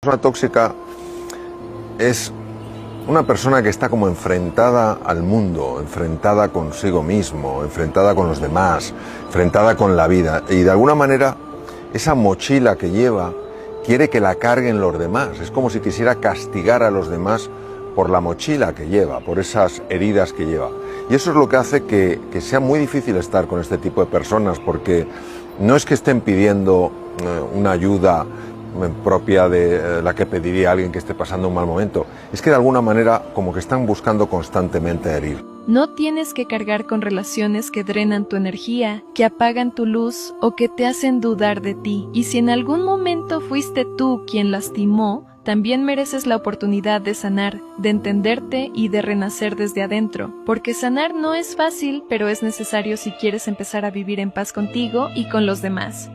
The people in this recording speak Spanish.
Una tóxica es una persona que está como enfrentada al mundo, enfrentada consigo mismo, enfrentada con los demás, enfrentada con la vida. Y de alguna manera esa mochila que lleva quiere que la carguen los demás. Es como si quisiera castigar a los demás por la mochila que lleva, por esas heridas que lleva. Y eso es lo que hace que sea muy difícil estar con este tipo de personas, porque no es que estén pidiendo una ayuda propia de la que pediría alguien que esté pasando un mal momento. Es que de alguna manera como que están buscando constantemente herir. No tienes que cargar con relaciones que drenan tu energía, que apagan tu luz o que te hacen dudar de ti. Y si en algún momento fuiste tú quien lastimó, también mereces la oportunidad de sanar, de entenderte y de renacer desde adentro. Porque sanar no es fácil, pero es necesario si quieres empezar a vivir en paz contigo y con los demás.